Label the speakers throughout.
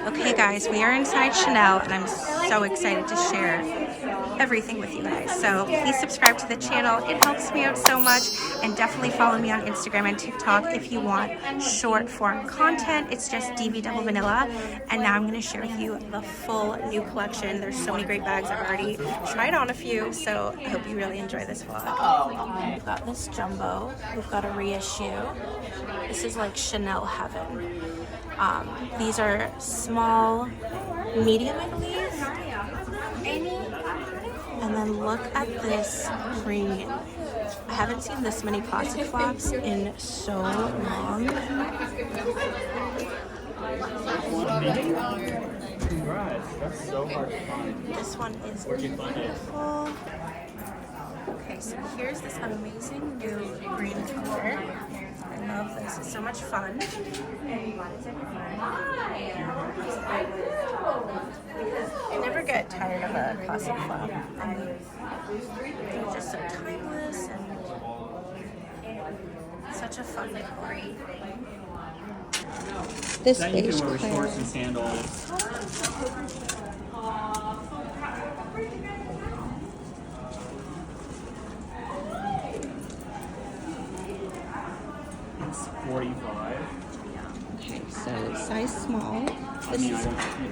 Speaker 1: Okay guys, we are inside Chanel and I'm so excited to share everything with you guys. So please subscribe to the channel. It helps me out so much, and definitely follow me on Instagram and TikTok if you want short form content. It's just DV Double Vanilla. And now I'm going to share with you the full new collection. There's so many great bags. I've already tried on a few, so I hope you really enjoy this vlog. We've got this jumbo. We've got a reissue. This is like Chanel heaven. These are small, medium, I believe. And then look at this green. I haven't seen this many plastic flops in so long.
Speaker 2: That's so hard to find.
Speaker 1: This one is beautiful. Okay, so here's this amazing new green color. I love this. It's so much fun. I never get tired of a classic flop. I mean, they're just so timeless and such a fun color. This beige color.
Speaker 2: Shorts and sandals. It's 45.
Speaker 1: Okay, so size small. This is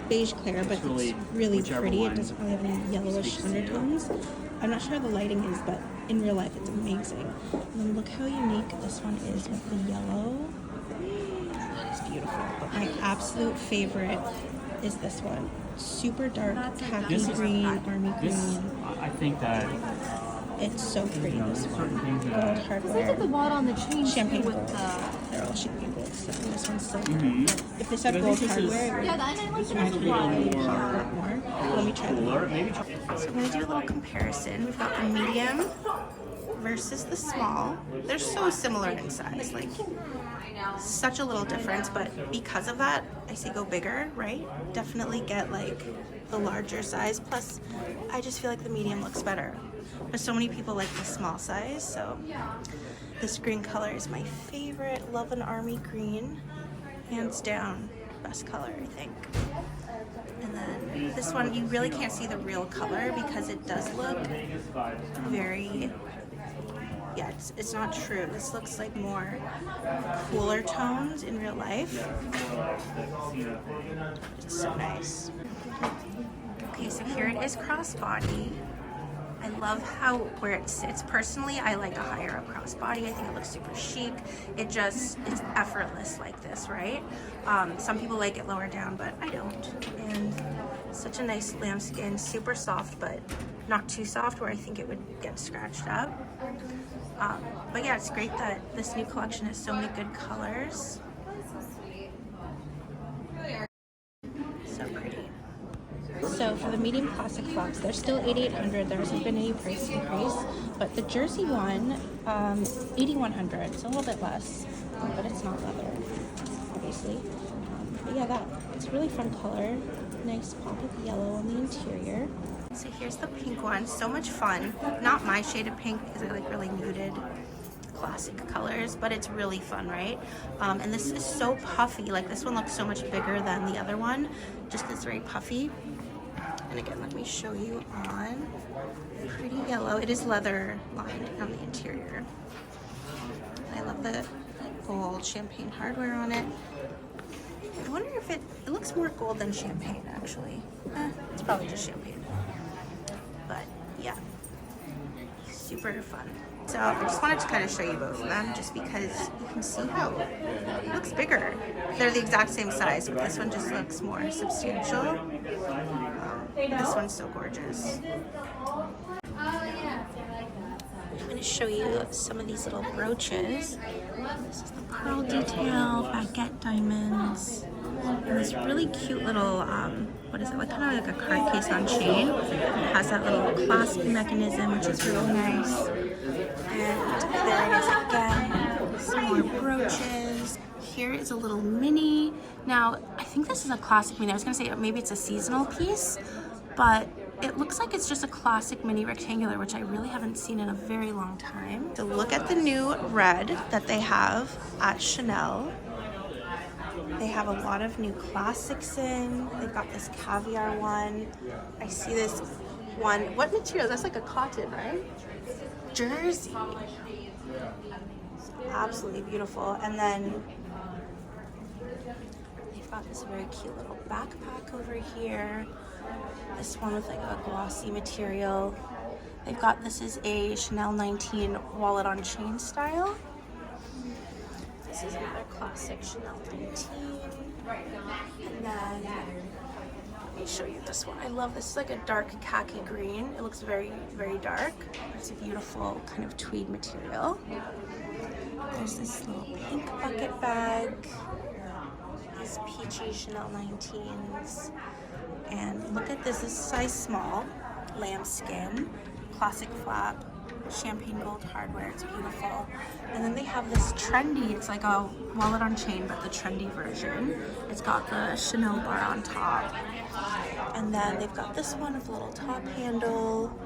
Speaker 1: beige clear, but it's really pretty. It doesn't really have any yellowish undertones. I'm not sure how the lighting is, but in real life it's amazing. And then look how unique this one is with the yellow. That is beautiful. But my absolute favorite is this one. Super dark khaki green, army green.
Speaker 2: I think that
Speaker 1: it's so pretty, this one. Gold hardware.
Speaker 3: Look at the bottom on the chain.
Speaker 1: Champagne
Speaker 3: with
Speaker 1: gold.
Speaker 3: the...
Speaker 1: They're all champagne gold. So this one's silver. If this had gold hardware,
Speaker 3: Yeah, that I like
Speaker 1: it might be a lot more. Let me try them. So I'm going to do a little comparison. We've got the medium versus the small. They're so similar in size, like such a little difference, but because of that, I say go bigger, right? Definitely get like the larger size. Plus, I just feel like the medium looks better. But so many people like the small size, so this green color is my favorite. Love an army green, hands down, best color I think. And then this one, you really can't see the real color because it does look very, yeah, it's not true. This looks like more cooler tones in real life. It's so nice. Okay, so here it is crossbody. I love where it sits. Personally, I like a higher up crossbody. I think it looks super chic. It's effortless like this, right? Some people like it lower down, but I don't. And such a nice lambskin, super soft, but not too soft where I think it would get scratched up. But yeah, it's great that this new collection has so many good colors. So pretty. So for the medium classic flops, they're still $8,800. There hasn't been any price increase, but the jersey one, $8,100. It's a little bit less, but it's not leather, obviously. But yeah, it's a really fun color. Nice pop of yellow on the interior. So here's the pink one. So much fun. Not my shade of pink because I like really muted classic colors, but it's really fun, right? And this is so puffy. Like this one looks so much bigger than the other one. Just it's very puffy. And again, let me show you on. Pretty yellow. It is leather lined on the interior. I love the gold champagne hardware on it. I wonder if it looks more gold than champagne actually. It's probably just champagne. But yeah, super fun. So I just wanted to kind of show you both of them just because you can see how it looks bigger. They're the exact same size, but this one just looks more substantial. This one's so gorgeous. I'm going to show you some of these little brooches. This is the pearl detail, baguette diamonds, and this really cute little, what is it, like kind of like a card case on chain. It has that little clasp mechanism, which is really nice. And there it is again, some more brooches. Here is a little mini. Now, I think this is a classic mini. I was gonna say maybe it's a seasonal piece, but it looks like it's just a classic mini rectangular, which I really haven't seen in a very long time. So look at the new red that they have at Chanel. They have a lot of new classics in. They've got this caviar one. I see this one. What material? That's like a cotton, right? Jersey. It's absolutely beautiful. And then they've got this very cute little backpack over here. This one with like a glossy material. They've got, this is a Chanel 19 wallet on chain style. This is another classic Chanel 19. And then, let me show you this one. I love this. It's like a dark khaki green. It looks very, very dark. It's a beautiful kind of tweed material. There's this little pink bucket bag. These peachy Chanel 19s. And look at this. This is size small. Lambskin. Classic flap. Champagne gold hardware. It's beautiful. And then they have this trendy, it's like a wallet on chain, but the trendy version. It's got the Chanel bar on top. And then they've got this one with a little top handle.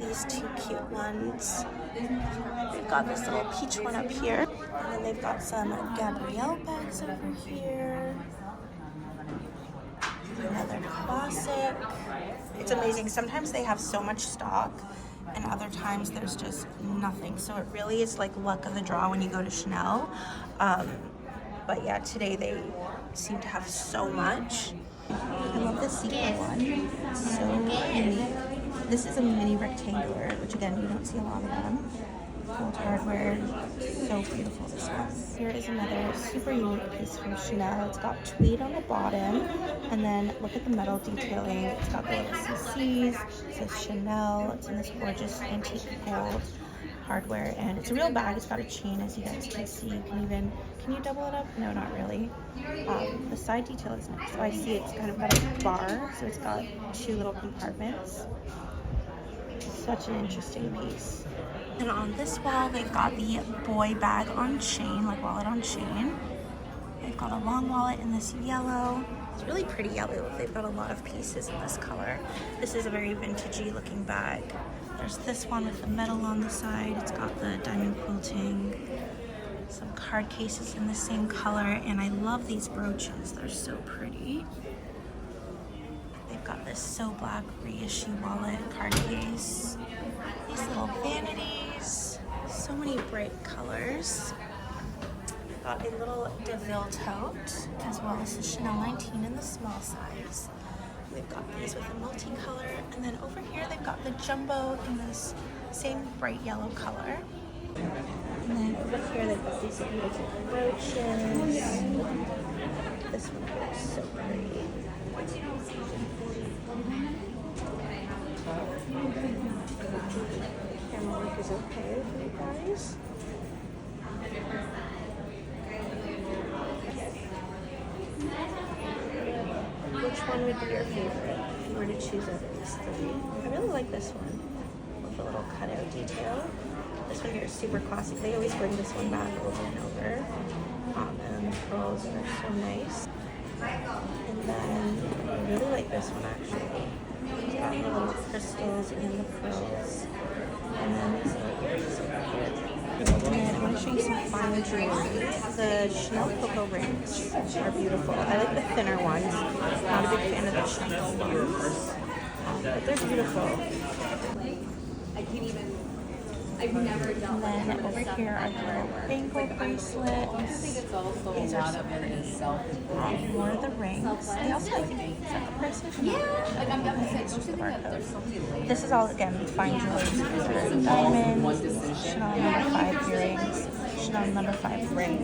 Speaker 1: These two cute ones. They've got this little peach one up here. And then they've got some Gabrielle bags over here. Another classic. It's amazing. Sometimes they have so much stock, and other times there's just nothing. So it really is like luck of the draw when you go to Chanel. But yeah, today they seem to have so much. I love this sequin one. It's so unique. This is a mini rectangular, which again, you don't see a lot of them. Gold hardware, so beautiful, this one. Here is another super unique piece from Chanel. It's got tweed on the bottom, and then look at the metal detailing. It's got the little CCs, it says Chanel. It's in this gorgeous antique gold hardware, and it's a real bag. It's got a chain, as you guys can see. You can even, can you double it up? No, not really. The side detail is nice. So I see it's kind of got a bar, so it's got two little compartments. Such an interesting piece. And on this wall, they've got the boy bag on chain, like wallet on chain. They've got a long wallet in this yellow. It's really pretty yellow. They've got a lot of pieces in this color. This is a very vintagey looking bag. There's this one with the metal on the side. It's got the diamond quilting. Some card cases in the same color. And I love these brooches. They're so pretty. They've got this So Black reissue wallet card case. These little vanities. So many bright colors. Got a little DeVille tote, as well as the Chanel 19 in the small size. We've got these with a multicolor, and then over here they've got the jumbo in this same bright yellow color. And then over here they've got these beautiful brooches. This one is so pretty. Camera work is okay for you guys. Which one would be your favorite if you were to choose out of these three? I really like this one with the little cutout detail. This one here is super classic. They always bring this one back over and over. And the pearls are so nice. And then I really like this one actually. It's got the little crystals and the pearls. And then these little earrings over here. And then I'm going to show you some fine jewelry. The Chanel Coco rings are beautiful. I like the thinner ones. Not a big fan of the Chanel ones. But they're beautiful.
Speaker 3: I can't even. I've never done.
Speaker 1: And then over here are the little bangle bracelets.
Speaker 3: I think it's also
Speaker 1: These
Speaker 3: a
Speaker 1: are
Speaker 3: lot
Speaker 1: so
Speaker 3: of it
Speaker 1: pretty.
Speaker 3: is self.
Speaker 1: More of the rings. They also, I think, is that the bracelet?
Speaker 3: Yeah, like I'm gonna say,
Speaker 1: It's
Speaker 3: don't
Speaker 1: just
Speaker 3: you
Speaker 1: the
Speaker 3: think that
Speaker 1: barcode.
Speaker 3: there's so many layers?
Speaker 1: This is all, again, fine jewelry. These are
Speaker 3: One
Speaker 1: diamonds,
Speaker 3: decision.
Speaker 1: Chanel number 5 earrings, Chanel number 5 ring.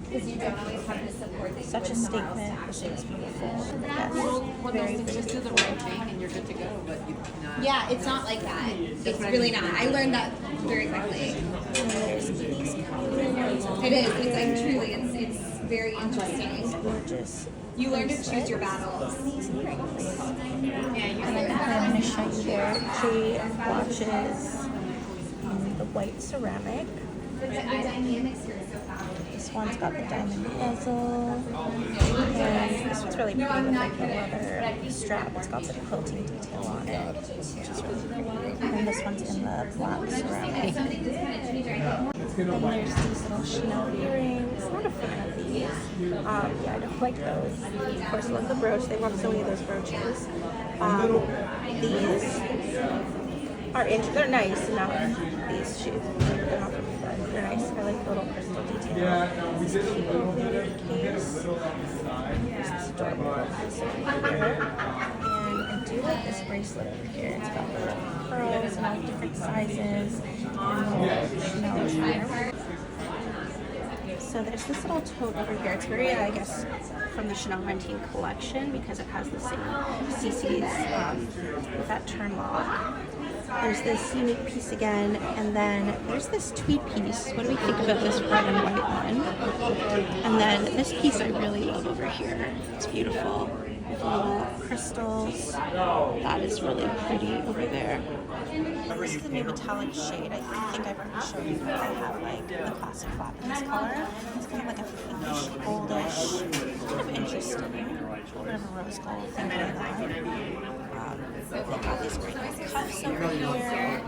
Speaker 3: Because you definitely have to support the
Speaker 1: Such a statement. This is beautiful. Yes,
Speaker 3: one
Speaker 1: very
Speaker 3: those things, just do
Speaker 1: pretty.
Speaker 3: the right thing and you're good to go, but you cannot.
Speaker 4: Yeah, it's not like that. It's really not. I learned that very quickly.
Speaker 1: And there's these colored ones.
Speaker 4: It is. It's like truly, it's very interesting.
Speaker 1: Gorgeous.
Speaker 4: You learn to choose your battles.
Speaker 1: Amazing rings.
Speaker 4: Yeah, you
Speaker 1: And then I'm going to show you their jade watches in the white ceramic.
Speaker 4: the dynamics here is so powerful.
Speaker 1: This one's got the diamond bezel, and this one's really pretty with like the leather strap. It's got the quilting detail on it, which is really pretty. And this one's in the black ceramic. And there's these little Chanel earrings. I'm not a fan of these. Yeah, I don't like those. Of course, I love the brooch. They want so many of those brooches. These are they're nice. Not these shoes. They're not for me, but they're nice. I like the little crystal detail. This cute little vintage case. There's this adorable piece over here. And I do like this bracelet over here. It's got little pearls and all different sizes and little Chanel charm. So there's this little tote over here. It's very, I guess, from the Chanel 19 collection because it has the same CC's with that turn lock. There's this unique piece again, and then there's this tweed piece. What do we think about this red and white one? And then this piece I really love over here. It's beautiful. With little crystals. That is really pretty over there. This is the new metallic shade. I think I've already shown you, but I have like the classic flap in this color. It's kind of like a pinkish, goldish, kind of interesting. A little bit of a rose gold thing going on. They've got these great cuffs over here.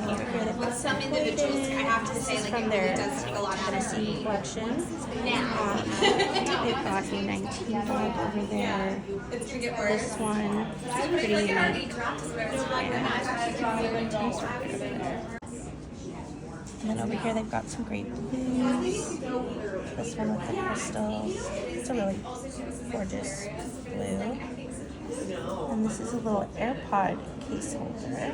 Speaker 1: Over here they've got
Speaker 4: Some individuals, I have to say, like,
Speaker 1: from
Speaker 4: it
Speaker 1: their
Speaker 4: really does take a lot of
Speaker 1: Tennessee collection.
Speaker 4: now.
Speaker 1: They've got a 19 bag over there.
Speaker 4: It's gonna get worse.
Speaker 1: This one is pretty unique. And then over here they've got some great blues. This one with the crystals. It's a really gorgeous blue. And this is a little AirPod case holder.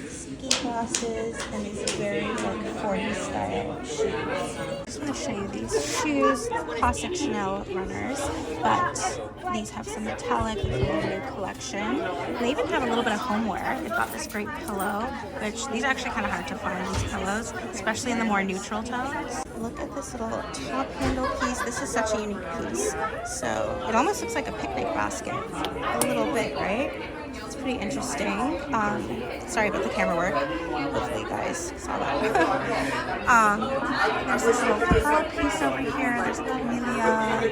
Speaker 1: Ski glasses and these very like 40s style shoes. I just want to show you these shoes, classic Chanel runners, but these have some metallic with a little new collection. And they even have a little bit of homeware. They've got this great pillow, which these are actually kind of hard to find, these pillows, especially in the more neutral tones. Look at this little top handle piece. This is such a unique piece. So it almost looks like a picnic basket, a little bit, right? It's pretty interesting. Sorry about the camera work. Hopefully you guys saw that. There's this little pearl piece over here. There's the Amelia.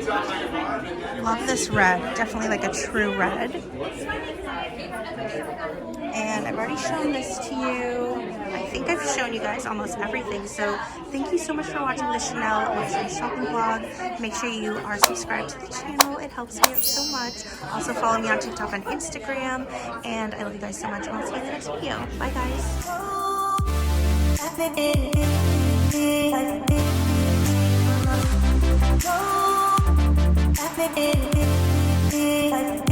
Speaker 1: Love this red. Definitely like a true red. And I've already shown this to you. I think I've shown you guys almost everything. So thank you so much for watching the Chanel luxury shopping vlog. Make sure you are subscribed to the channel. It helps me out so much. Also follow me on TikTok and Instagram. And I love you guys so much. And I'll see you in the next video. Bye guys.